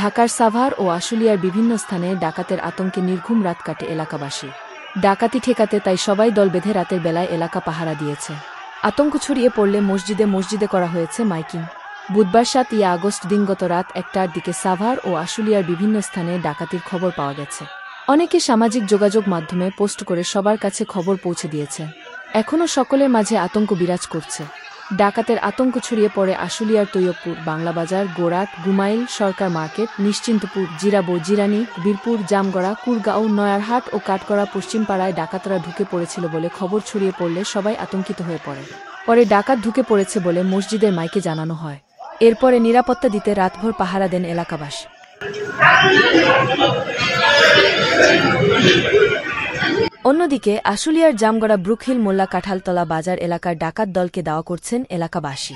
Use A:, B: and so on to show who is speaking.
A: ঢাকার সাভার ও আশুলিয়ার বিভিন্ন স্থানে ডাকাতের আতঙ্কে নির্ঘুম রাত কাটে এলাকাবাসী। ডাকাতি ঠেকাতে তাই সবাই দল বেঁধে রাতের বেলায় এলাকা পাহারা দিয়েছে। আতঙ্ক ছড়িয়ে পড়লে মসজিদে মসজিদে করা হয়েছে মাইকিং। বুধবার 7 আগস্ট দিনগত রাত 1টার দিকে সাভার ও আশুলিয়ার বিভিন্ন স্থানে ডাকাতির খবর পাওয়া গেছে। অনেকে সামাজিক যোগাযোগ মাধ্যমে পোস্ট করে সবার কাছে খবর পৌঁছে দিয়েছে। এখনও সকলের মাঝে আতঙ্ক বিরাজ করছে। ডাকাতের আতঙ্ক ছড়িয়ে পড়ে আশুলিয়ার তৈয়বপুর, বাংলাবাজার, গোরাট, গুমাইল, সরকার মার্কেট, নিশ্চিন্তপুর, জিরাবো, জিরানি, বীরপুর, জামগড়া, কুরগাঁও, নয়ারহাট ও কাঠগড়া পশ্চিমপাড়ায় ডাকাতরা ঢুকে পড়েছিল বলে খবর ছড়িয়ে পড়লে সবাই আতঙ্কিত হয়ে পড়ে। পরে ডাকাত ঢুকে পড়েছে বলে মসজিদের মাইকে জানানো হয়। এরপরে নিরাপত্তা দিতে রাতভর পাহারা দেন এলাকাবাসী। অন্যদিকে আশুলিয়ার জামগড়া, ব্রুকহিল, মোল্লা কাঁঠালতলা বাজার এলাকার ডাকাত দলকে দাওয়া করছেন এলাকাবাসী।